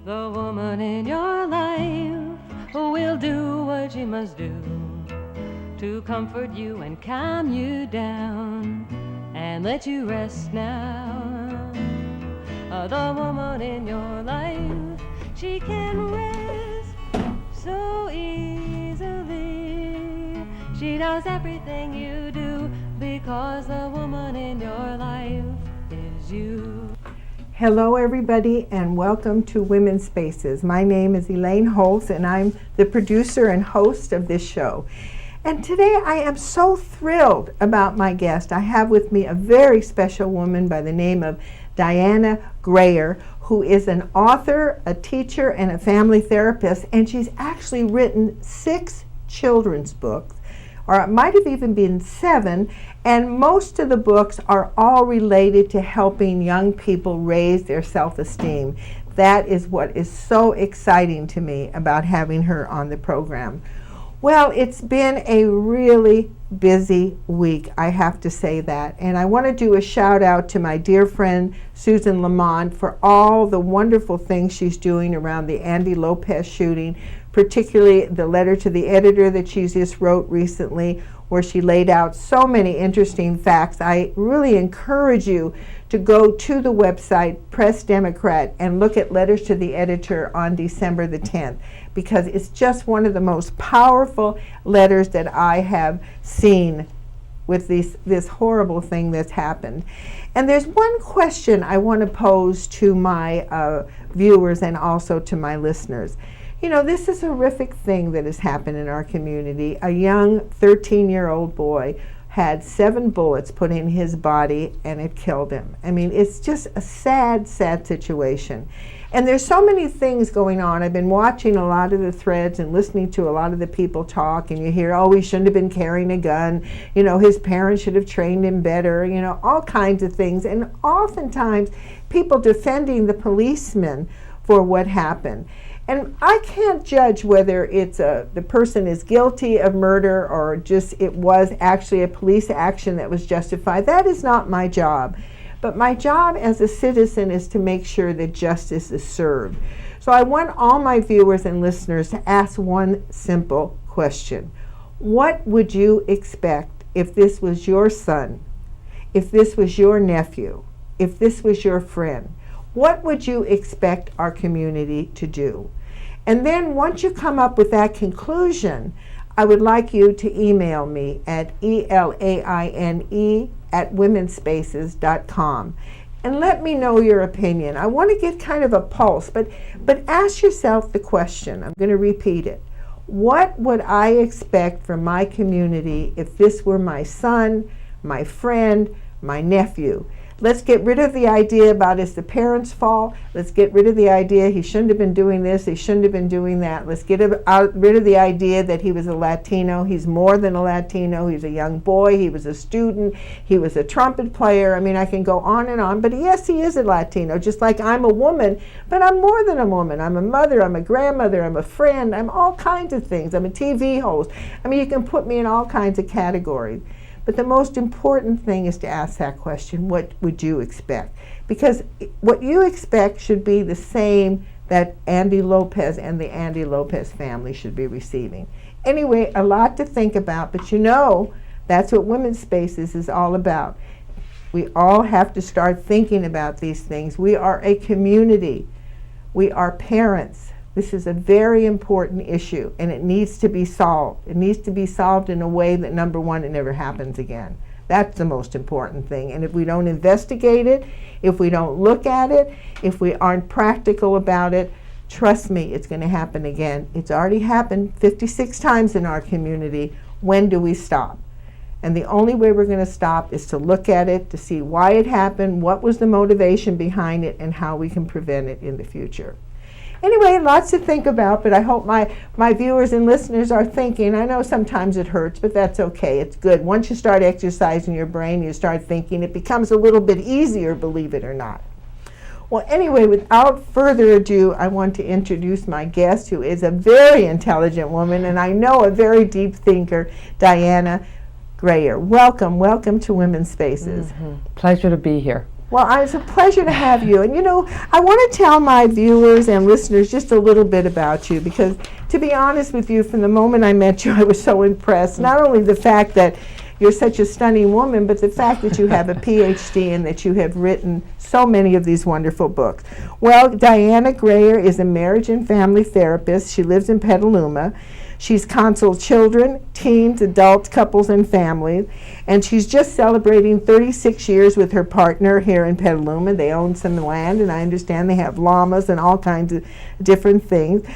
The woman in your life who will do what she must do to comfort you and calm you down and let you rest now. The woman in your life, she can rest so easily. She knows everything you do because the woman in your life is you. Hello everybody and welcome to Women's Spaces. My name is Elaine Holtz and I'm the producer and host of this show. And today I am so thrilled about my guest. I have with me a very special woman by the name of Dianna Grayer, who is an author, a teacher, and a family therapist, and she's actually written 6 children's books, or it might have even been 7, and most of the books are all related to helping young people raise their self-esteem. That is what is so exciting to me about having her on the program. Well, it's been a really busy week, I have to say that. And I want to do a shout out to my dear friend Susan Lamont for all the wonderful things she's doing around the Andy Lopez shooting, particularly the letter to the editor that she just wrote recently, where she laid out so many interesting facts. I really encourage you to go to the website Press Democrat and look at letters to the editor on December the 10th, because it's just one of the most powerful letters that I have seen with this horrible thing that's happened. And there's one question I want to pose to my viewers and also to my listeners. You know, this is a horrific thing that has happened in our community. A young 13-year-old boy had 7 bullets put in his body and it killed him. I mean, it's just a sad, sad situation. And there's so many things going on. I've been watching a lot of the threads and listening to a lot of the people talk, and you hear, oh, he shouldn't have been carrying a gun. You know, his parents should have trained him better, you know, all kinds of things. And oftentimes people defending the policemen for what happened. And I can't judge whether it's the person is guilty of murder or just it was actually a police action that was justified. That is not my job. But my job as a citizen is to make sure that justice is served. So I want all my viewers and listeners to ask one simple question. What would you expect if this was your son, if this was your nephew, if this was your friend? What would you expect our community to do? And then once you come up with that conclusion, I would like you to email me at elaine@womenspaces.com and let me know your opinion. I want to get kind of a pulse, but ask yourself the question. I'm going to repeat it. What would I expect from my community if this were my son, my friend, my nephew? Let's get rid of the idea about it's the parents' fault. Let's get rid of the idea he shouldn't have been doing this, he shouldn't have been doing that. Let's get rid of the idea that he was a Latino. He's more than a Latino. He's a young boy. He was a student. He was a trumpet player. I mean, I can go on and on. But yes, he is a Latino, just like I'm a woman. But I'm more than a woman. I'm a mother. I'm a grandmother. I'm a friend. I'm all kinds of things. I'm a TV host. I mean, you can put me in all kinds of categories. But the most important thing is to ask that question, what would you expect? Because what you expect should be the same that Andy Lopez and the Andy Lopez family should be receiving. Anyway, a lot to think about, but you know, that's what Women's Spaces is all about. We all have to start thinking about these things. We are a community. We are parents. This is a very important issue, and it needs to be solved. It needs to be solved in a way that, number one, it never happens again. That's the most important thing. And if we don't investigate it, if we don't look at it, if we aren't practical about it, trust me, it's going to happen again. It's already happened 56 times in our community. When do we stop? And the only way we're going to stop is to look at it, to see why it happened, what was the motivation behind it, and how we can prevent it in the future. Anyway, lots to think about, but I hope my viewers and listeners are thinking. I know sometimes it hurts, but that's okay. It's good. Once you start exercising your brain, you start thinking, it becomes a little bit easier, believe it or not. Well, anyway, without further ado, I want to introduce my guest, who is a very intelligent woman, and I know a very deep thinker, Dianna Grayer. Welcome to Women's Spaces. Mm-hmm. Pleasure to be here. Well, it's a pleasure to have you. And I want to tell my viewers and listeners just a little bit about you, because to be honest with you, from the moment I met you, I was so impressed. Not only the fact that you're such a stunning woman, but the fact that you have a PhD and that you have written so many of these wonderful books. Well, Dianna Grayer is a marriage and family therapist. She lives in Petaluma. She's counseled children, teens, adults, couples, and families. And she's just celebrating 36 years with her partner here in Petaluma. They own some land, and I understand they have llamas and all kinds of different things.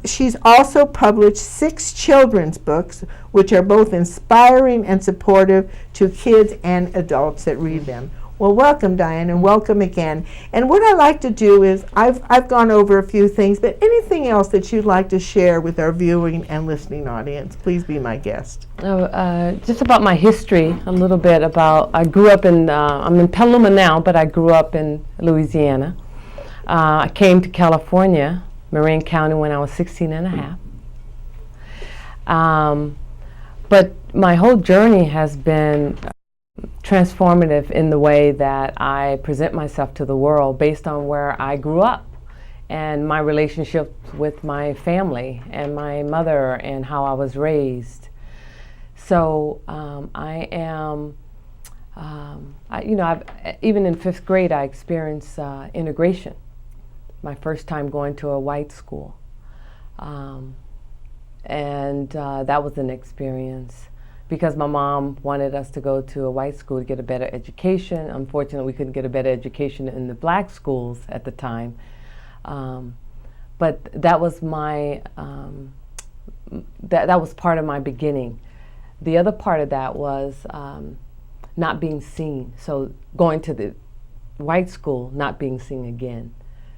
She's also published 6 children's books, which are both inspiring and supportive to kids and adults that read them. Well, welcome, Diane, and welcome again. And what I like to do is, I've gone over a few things, but anything else that you'd like to share with our viewing and listening audience, please be my guest. Just about my history, a little bit about, I grew up in, I'm in Petaluma now, but I grew up in Louisiana. I came to California, Marin County, when I was 16 and a half. But my whole journey has been transformative in the way that I present myself to the world based on where I grew up and my relationship with my family and my mother and how I was raised. So I am, even in 5th grade I experienced integration, my first time going to a white school. And that was an experience, because my mom wanted us to go to a white school to get a better education. Unfortunately, we couldn't get a better education in the black schools at the time. But that was my, that was part of my beginning. The other part of that was not being seen. So going to the white school, not being seen again.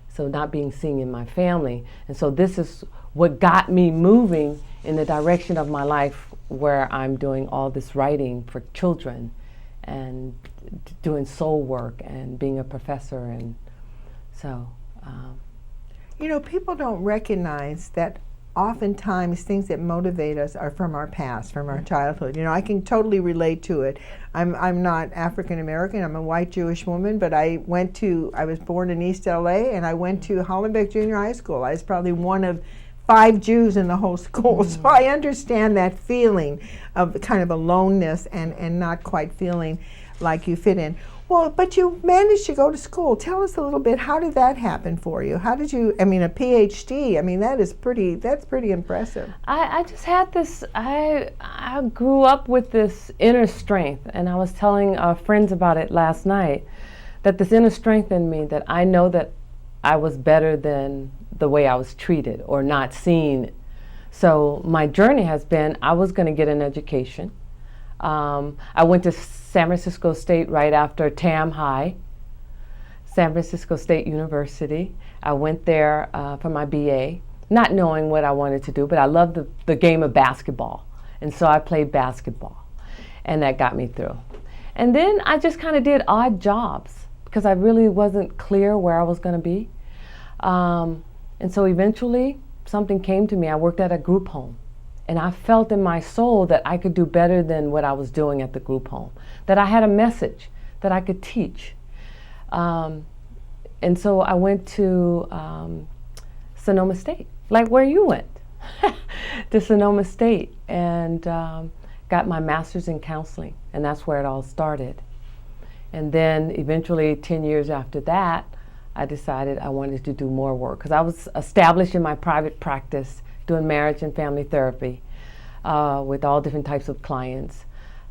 So not being seen in my family. And so this is what got me moving in the direction of my life, where I'm doing all this writing for children and doing soul work and being a professor. And so people don't recognize that oftentimes things that motivate us are from our past, from our childhood. I can totally relate to it. I'm not African American, I'm a white Jewish woman, but I was born in East LA, and I went to Hollenbeck Junior High School. I was probably one of 5 Jews in the whole school. So I understand that feeling of kind of aloneness and not quite feeling like you fit in. Well, but you managed to go to school. Tell us a little bit, how did that happen for you? How did you, a PhD, that's pretty impressive. I just had this, I grew up with this inner strength, and I was telling friends about it last night, that this inner strength in me, that I know that I was better than the way I was treated or not seen. So my journey has been, I was going to get an education. I went to San Francisco State right after Tam High, San Francisco State University. I went there for my BA, not knowing what I wanted to do, but I loved the game of basketball. And so I played basketball, and that got me through. And then I just kind of did odd jobs because I really wasn't clear where I was going to be. And so eventually something came to me. I worked at a group home, and I felt in my soul that I could do better than what I was doing at the group home, that I had a message that I could teach. And so I went to Sonoma State, like where you went, to Sonoma State, and got my master's in counseling, and that's where it all started. And then eventually 10 years after that, I decided I wanted to do more work, because I was established in my private practice doing marriage and family therapy with all different types of clients.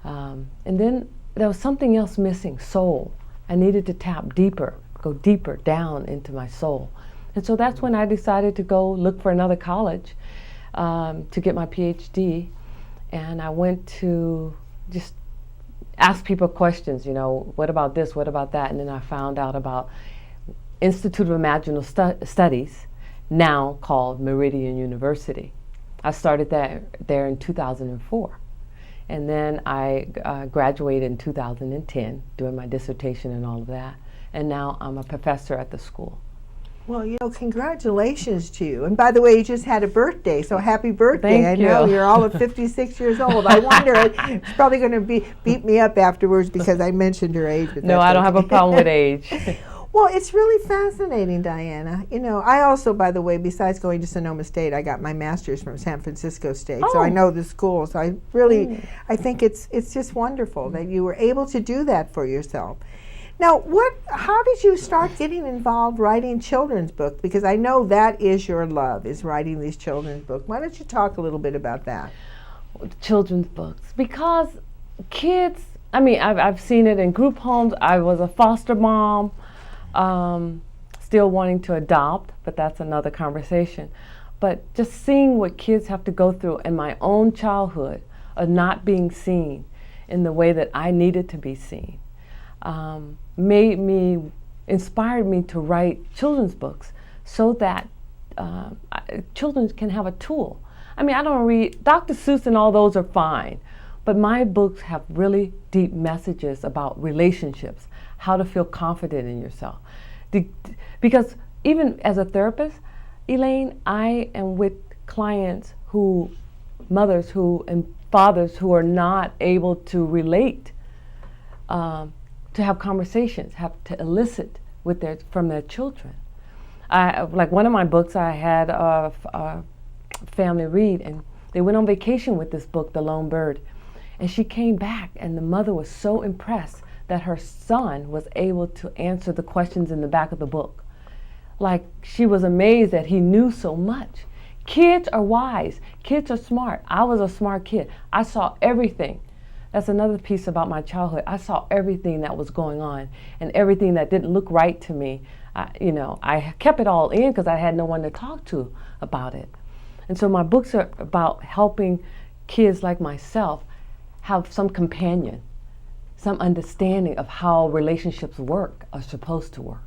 And then there was something else missing, soul. I needed to tap deeper, go deeper down into my soul. And so that's when I decided to go look for another college to get my PhD. And I went to just ask people questions, what about this, what about that? And then I found out about Institute of Imaginal Studies, now called Meridian University. I started there in 2004. And then I graduated in 2010, doing my dissertation and all of that. And now I'm a professor at the school. Well, congratulations to you. And by the way, you just had a birthday, so happy birthday. Thank I know you. you're all of 56 years old. I wonder, it's probably going to beat me up afterwards because I mentioned your age. But No, I don't have a problem with age. Well, it's really fascinating, Dianna. I also, by the way, besides going to Sonoma State, I got my master's from San Francisco State, so I know the school. So I really, I think it's just wonderful that you were able to do that for yourself. Now, how did you start getting involved writing children's books? Because I know that is your love, is writing these children's books. Why don't you talk a little bit about that? Children's books. Because kids, I've seen it in group homes. I was a foster mom. Still wanting to adopt, but that's another conversation. But just seeing what kids have to go through in my own childhood of not being seen in the way that I needed to be seen, inspired me to write children's books so that children can have a tool. I don't read, Dr. Seuss and all those are fine, but my books have really deep messages about relationships, how to feel confident in yourself. Because even as a therapist, Elaine, I am with clients mothers and fathers who are not able to relate, to have conversations, have to elicit from their children. Like one of my books, I had a family read, and they went on vacation with this book, The Lone Bird, and she came back, and the mother was so impressed that her son was able to answer the questions in the back of the book. Like, she was amazed that he knew so much. Kids are wise. Kids are smart. I was a smart kid. I saw everything. That's another piece about my childhood. I saw everything that was going on and everything that didn't look right to me. I kept it all in because I had no one to talk to about it. And so my books are about helping kids like myself have some companion, some understanding of how relationships work, are supposed to work.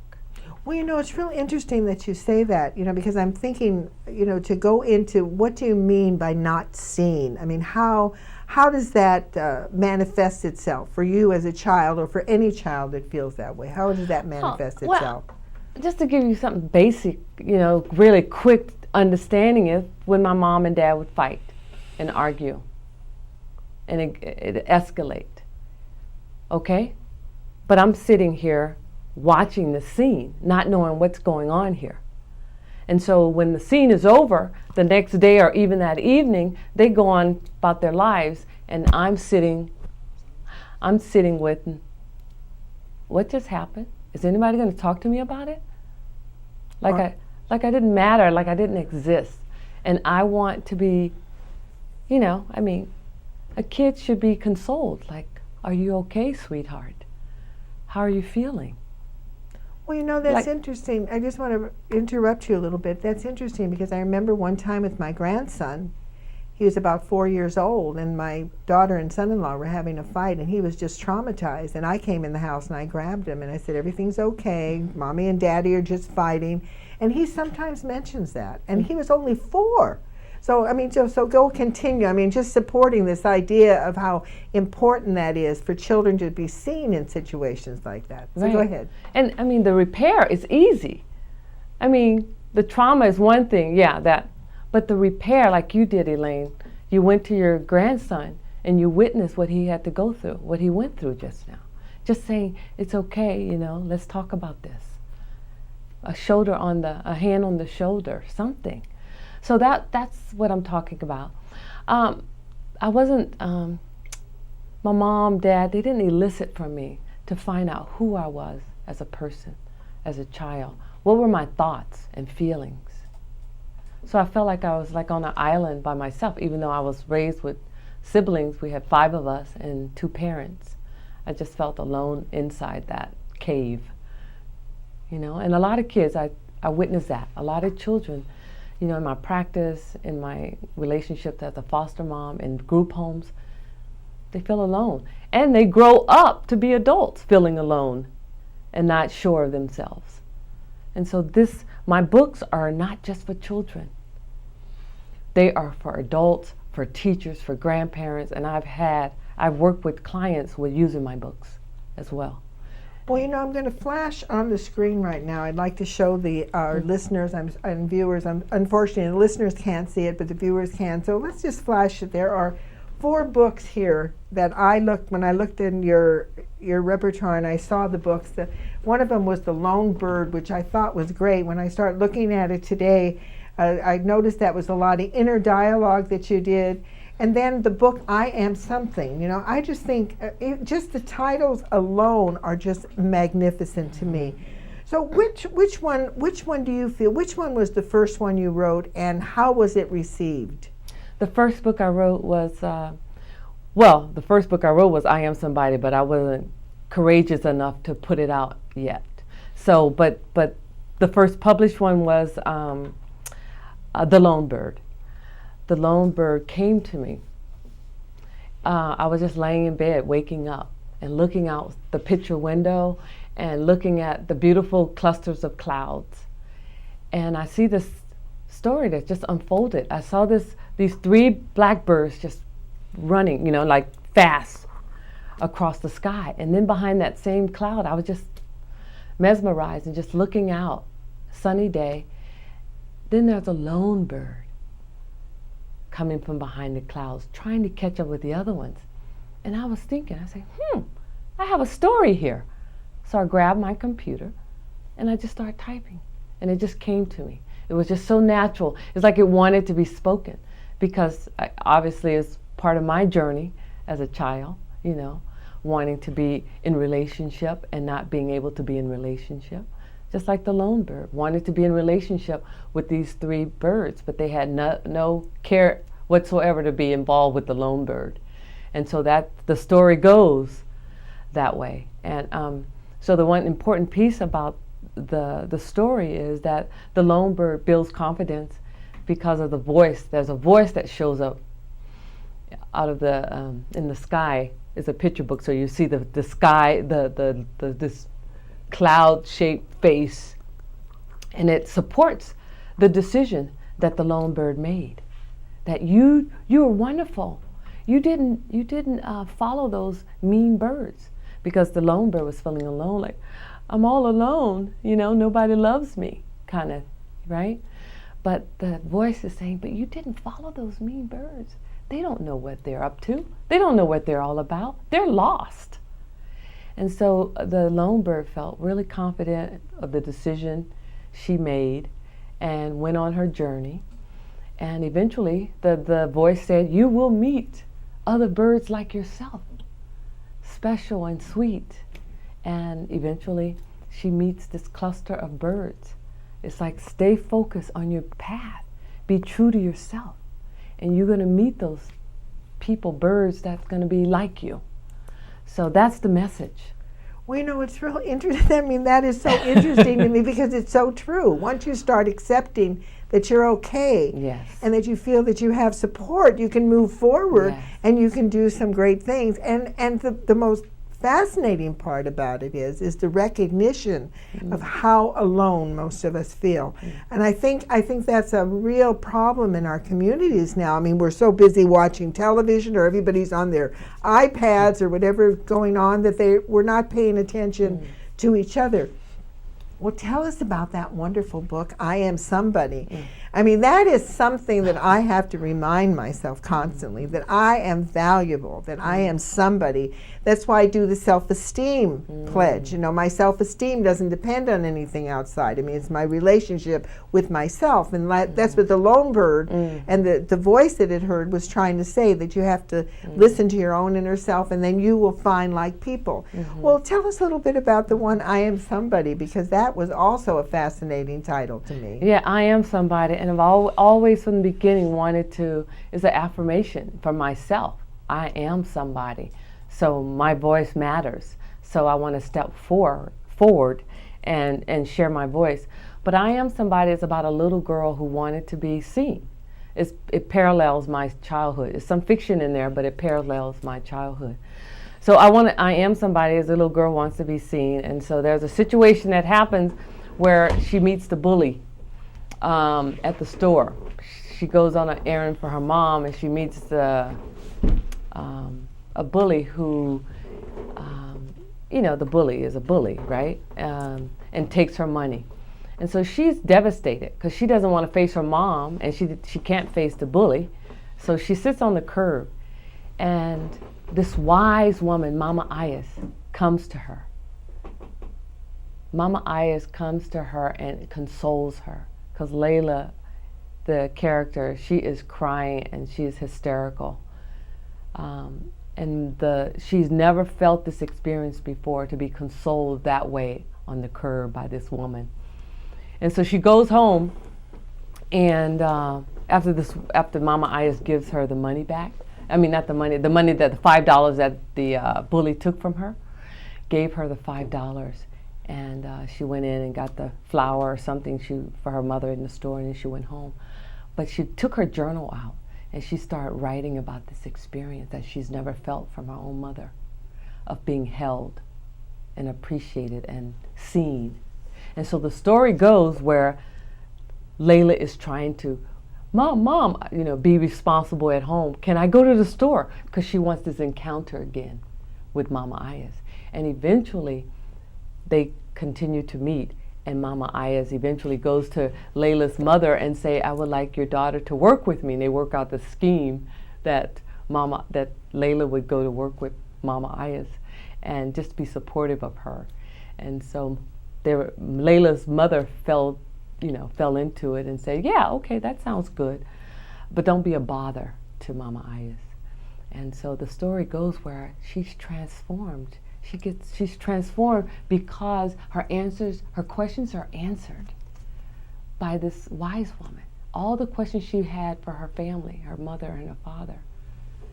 Well, it's really interesting that you say that, because I'm thinking, to go into what do you mean by not seen? How does that manifest itself for you as a child or for any child that feels that way? How does that manifest itself? Just to give you something basic, really quick understanding is when my mom and dad would fight and argue and it escalate. Okay? But I'm sitting here watching the scene, not knowing what's going on here. And so when the scene is over, the next day or even that evening, they go on about their lives, and I'm sitting with, what just happened? Is anybody going to talk to me about it? Like I didn't matter, like I didn't exist. And I want to be, a kid should be consoled, like, are you okay, sweetheart? How are you feeling? Well, that's interesting. I just want to interrupt you a little bit. That's interesting because I remember one time with my grandson, he was about 4 years old, and my daughter and son-in-law were having a fight, and he was just traumatized. And I came in the house and I grabbed him and I said, everything's okay. Mommy and Daddy are just fighting. And he sometimes mentions that. And he was only 4. So, so go continue. Just supporting this idea of how important that is for children to be seen in situations like that. So go ahead. And, the repair is easy. The trauma is one thing, but the repair, like you did, Elaine, you went to your grandson and you witnessed what he had to go through, what he went through just now. Just saying, it's okay, let's talk about this. A hand on the shoulder, something. So that's what I'm talking about. I wasn't, my mom, dad, they didn't elicit from me to find out who I was as a person, as a child. What were my thoughts and feelings? So I felt like I was like on an island by myself, even though I was raised with siblings. We had 5 of us and 2 parents. I just felt alone inside that cave, And a lot of kids, I witnessed that. A lot of children, in my practice, in my relationships as a foster mom, in group homes, they feel alone. And they grow up to be adults feeling alone and not sure of themselves. And so my books are not just for children. They are for adults, for teachers, for grandparents, and I've worked with clients with using my books as well. Well, I'm going to flash on the screen right now. I'd like to show our listeners and viewers. Unfortunately, the listeners can't see it, but the viewers can. So let's just flash it. There are 4 books here that when I looked in your repertoire and I saw the books. One of them was The Lone Bird, which I thought was great. When I started looking at it today, I noticed that was a lot of inner dialogue that you did. And then the book, I Am Something. I just think just the titles alone are just magnificent to me. So which one do you feel, which one was the first one you wrote, and how was it received? The first book I wrote was, I Am Somebody, but I wasn't courageous enough to put it out yet. So, but the first published one was The Lone Bird. The Lone Bird came to me. I was just laying in bed, waking up, and looking out the picture window and looking at the beautiful clusters of clouds. And I see this story that just unfolded. I saw these 3 blackbirds just running, like fast across the sky. And then behind that same cloud, I was just mesmerized and just looking out, sunny day. Then there's a lone bird coming from behind the clouds, trying to catch up with the other ones. And I was thinking, I said, I have a story here. So I grabbed my computer and I just started typing. And it just came to me. It was just so natural. It's like it wanted to be spoken, because obviously it's part of my journey as a child, wanting to be in relationship and not being able to be in relationship. Just like the lone bird wanted to be in relationship with these 3 birds, but they had no care whatsoever to be involved with the lone bird. And so that the story goes that way. And so the one important piece about the story is that the lone bird builds confidence because of the voice. There's a voice that shows up out of in the sky. It's a picture book, so you see the sky, this cloud-shaped face, and it supports the decision that the lone bird made. That you are wonderful. You didn't follow those mean birds, because the lone bird was feeling alone, like I'm all alone. Nobody loves me, kind of, right? But the voice is saying, but you didn't follow those mean birds. They don't know what they're up to. They don't know what they're all about. They're lost. And so the lone bird felt really confident of the decision she made and went on her journey. And eventually the voice said, you will meet other birds like yourself, special and sweet. And eventually she meets this cluster of birds. It's like, stay focused on your path. Be true to yourself. And you're going to meet those people, birds, that's going to be like you. So that's the message. Well, it's real interesting. That is so interesting to me, because it's so true. Once you start accepting that you're okay, yes, and that you feel that you have support, you can move forward, yes, and you can do some great things. And the most fascinating part about it is the recognition of how alone most of us feel. And I think that's a real problem in our communities now. I mean, we're so busy watching television, or everybody's on their iPads or whatever going on, that we're not paying attention to each other. Well, tell us about that wonderful book, I Am Somebody. I mean, that is something that I have to remind myself constantly, that I am valuable, that I am somebody. That's why I do the self-esteem pledge. My self-esteem doesn't depend on anything outside. I mean, it's my relationship with myself. And that's what the lone bird and the voice that it heard was trying to say, that you have to listen to your own inner self, and then you will find like people. Well, tell us a little bit about the one, I Am Somebody, because that was also a fascinating title to me. Yeah, I am somebody, and I've always from the beginning wanted to, is an affirmation for myself. I am somebody. So my voice matters. So I want to step forward and share my voice. But I Am Somebody is about a little girl who wanted to be seen. It parallels my childhood. There's some fiction in there, but it parallels my childhood. So I Am Somebody is a little girl wants to be seen. And so there's a situation that happens where she meets the bully at the store. She goes on an errand for her mom, and she meets a bully who the bully is a bully, right? And takes her money. And so she's devastated because she doesn't want to face her mom, and she can't face the bully. So she sits on the curb, and this wise woman, Mama Ayas, comes to her. Mama Ayas comes to her and consoles her, because Layla, the character, she is crying and she is hysterical. And she's never felt this experience before, to be consoled that way on the curb by this woman. And so she goes home, and after Mama Ayas gives her the money back, I mean not the money, the $5 that the bully took from her, gave her the $5, and she went in and got the flour or something for her mother in the store, and then she went home. But she took her journal out, and she started writing about this experience that she's never felt from her own mother, of being held and appreciated and seen. And so the story goes where Layla is trying to, Mom, be responsible at home. Can I go to the store? Because she wants this encounter again with Mama Ayas. And eventually they continue to meet, and Mama Ayas eventually goes to Layla's mother and say, I would like your daughter to work with me. And they work out the scheme that Layla would go to work with Mama Ayas and just be supportive of her. And so Layla's mother fell into it and said, yeah, okay, that sounds good, but don't be a bother to Mama Ayas. And so the story goes where she's transformed. She's transformed because her questions are answered by this wise woman. All the questions she had for her family, her mother and her father,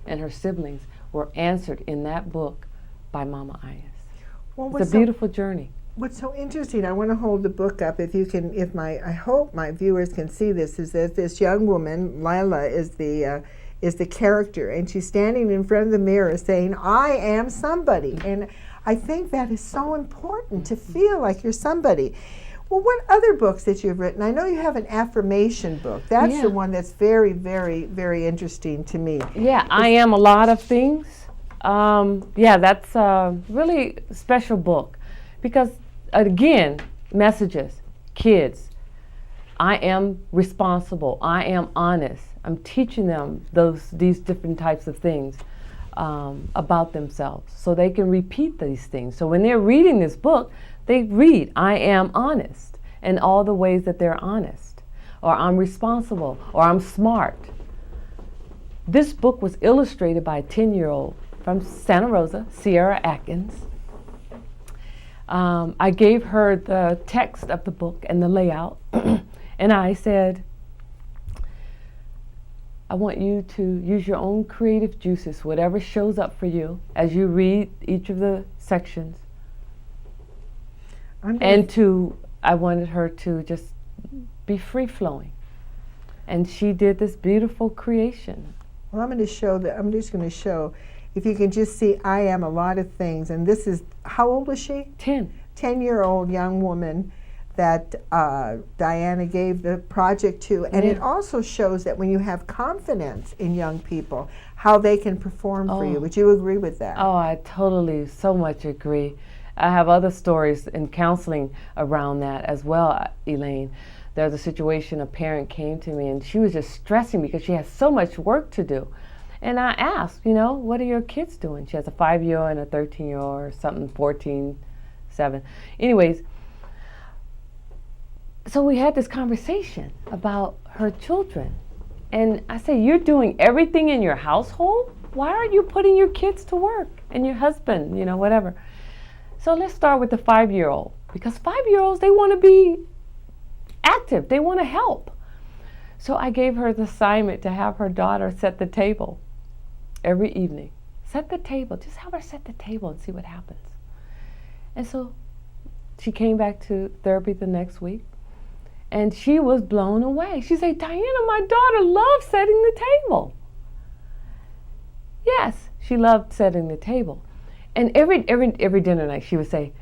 and her siblings were answered in that book by Mama Ayas. Well, it's a beautiful journey. What's so interesting, I want to hold the book up, I hope my viewers can see this, is that this young woman, Lila, is the character, and she's standing in front of the mirror saying, I am somebody. And I think that is so important, to feel like you're somebody. Well, what other books that you've written? I know you have an affirmation book. That's the one that's very, very, very interesting to me. Yeah, I am a lot of things. That's a really special book because, again, messages, kids, I am responsible, I am honest. I'm teaching them these different types of things about themselves so they can repeat these things. So when they're reading this book, they read, I am honest, and all the ways that they're honest, or I'm responsible, or I'm smart. This book was illustrated by a 10-year-old from Santa Rosa, Sierra Atkins. I gave her the text of the book and the layout, and I said, I want you to use your own creative juices, whatever shows up for you as you read each of the sections. I wanted her to just be free-flowing. And she did this beautiful creation. Well, I'm just going to show, if you can just see, I am a lot of things. And this is, how old was she? 10. 10-year-old young woman that Dianna gave the project to. And it also shows that when you have confidence in young people, how they can perform for you. Would you agree with that? Oh, I totally, so much agree. I have other stories in counseling around that as well, Elaine. There's a situation, a parent came to me and she was just stressing because she has so much work to do. And I asked, what are your kids doing? She has a 5-year-old and a 13-year-old or something, 14, 7. Anyways, so we had this conversation about her children. And I said, you're doing everything in your household? Why aren't you putting your kids to work? And your husband, whatever. So let's start with the 5-year-old. Because 5-year-olds, they want to be active. They want to help. So I gave her the assignment to have her daughter set the table every evening. Set the table. Just have her set the table and see what happens. And so she came back to therapy the next week. And she was blown away. She said, Dianna, my daughter loves setting the table. Yes, she loved setting the table. And every dinner night she would say,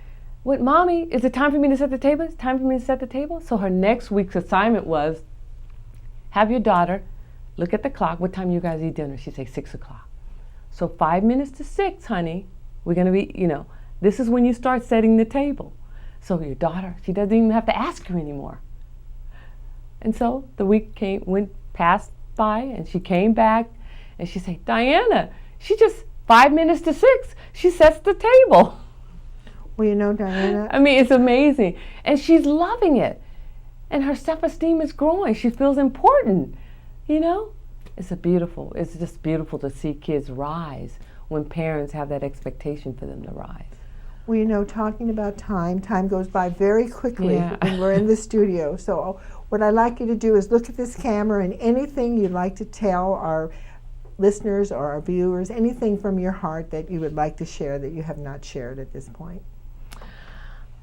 what, Mommy, is it time for me to set the table? Is it time for me to set the table? So her next week's assignment was, have your daughter look at the clock. What time you guys eat dinner? She'd say 6 o'clock. So 5 minutes to 6, honey. We're going to be, This is when you start setting the table. So your daughter, she doesn't even have to ask you anymore. And so the week went past by, and she came back, and she said, Dianna, she just 5 minutes to 6, she sets the table. Well, you know, Dianna, I mean, it's amazing. And she's loving it. And her self-esteem is growing. She feels important, you know? It's just beautiful to see kids rise when parents have that expectation for them to rise. well, you know, talking about time goes by very quickly when we're in the studio. So what I'd like you to do is look at this camera, and anything you'd like to tell our listeners or our viewers, anything from your heart that you would like to share that you have not shared at this point.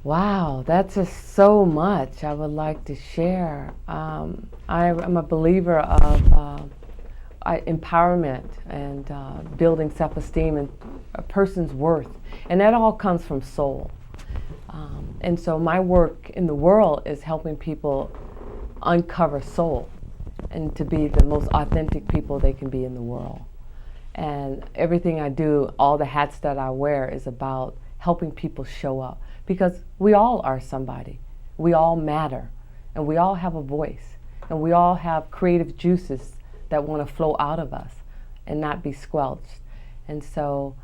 Wow, that's just so much I would like to share. I'm a believer of empowerment and building self-esteem and a person's worth, and that all comes from soul. And so my work in the world is helping people uncover soul and to be the most authentic people they can be in the world. And everything I do, all the hats that I wear, is about helping people show up, because we all are somebody. We all matter, and we all have a voice, and we all have creative juices that want to flow out of us and not be squelched. And so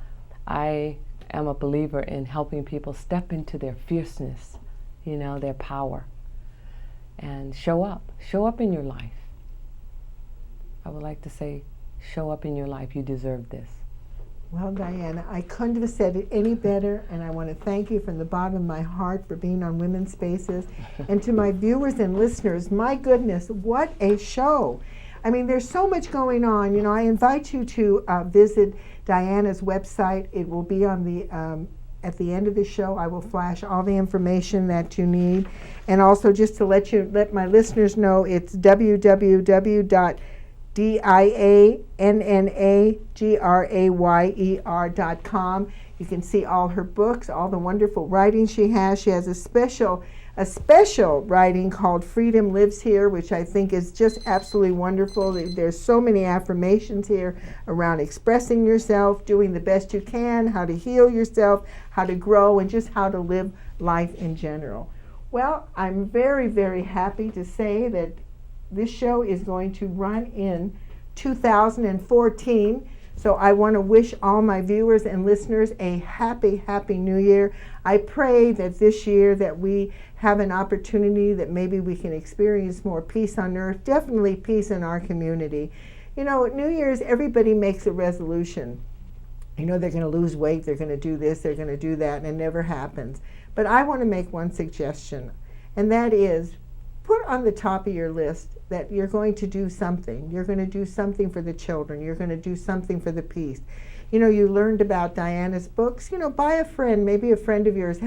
I am a believer in helping people step into their fierceness, you know, their power, and show up in your life. I would like to say, show up in your life. You deserve this. Well, Dianna, I couldn't have said it any better, and I want to thank you from the bottom of my heart for being on Women's Spaces. And to my viewers and listeners, my goodness, what a show. I mean, there's so much going on. You know, I invite you to visit Dianna's website. It will be on the at the end of the show. I will flash all the information that you need. And also, just to let my listeners know, it's www.diannagrayer.com. You can see all her books, all the wonderful writing she has. She has a special writing called Freedom Lives Here, which I think is just absolutely wonderful. There's so many affirmations here around expressing yourself, doing the best you can, how to heal yourself, how to grow, and just how to live life in general. Well, I'm very, very happy to say that this show is going to run in 2014. So I want to wish all my viewers and listeners a happy, happy new year. I pray that this year that we have an opportunity that maybe we can experience more peace on earth, definitely peace in our community. You know, at New Year's, everybody makes a resolution. You know, they're going to lose weight, they're going to do this, they're going to do that, and it never happens. But I want to make one suggestion, and that is, put on the top of your list that you're going to do something. You're going to do something for the children. You're going to do something for the peace. You know, you learned about Dianna's books. You know, buy a friend. Maybe a friend of yours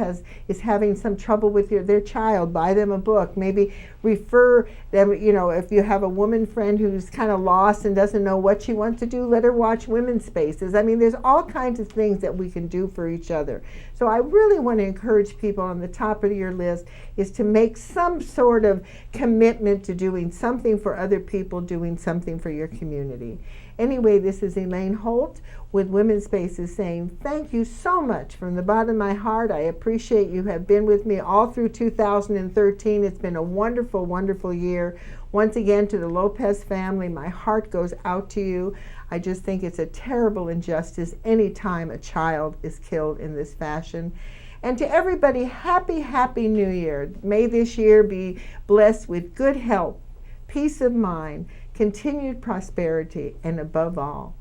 is having some trouble with their child. Buy them a book. Maybe refer them, you know, if you have a woman friend who's kind of lost and doesn't know what she wants to do, let her watch Women's Spaces. I mean, there's all kinds of things that we can do for each other. So I really want to encourage people on the top of your list is to make some sort of commitment to doing something for other people, doing something for your community. Anyway, this is Elaine Holtz with Women's Spaces saying thank you so much from the bottom of my heart. I appreciate you have been with me all through 2013. It's been a wonderful, wonderful year. Once again, to the Lopez family, my heart goes out to you. I just think it's a terrible injustice any time a child is killed in this fashion. And to everybody, happy, happy New Year. May this year be blessed with good health, peace of mind, continued prosperity, and above all,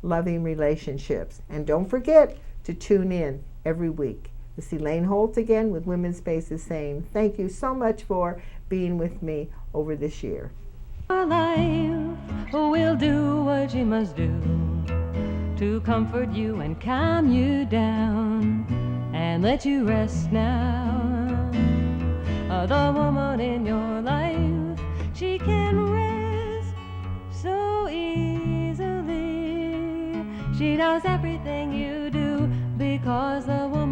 loving relationships. And don't forget to tune in every week. This is Elaine Holtz again with Women's Spaces saying thank you so much for being with me over this year. Life will do what you must do to comfort you and calm you down and let you rest now. The woman in your life, she can rest so easily. She knows everything you do because the woman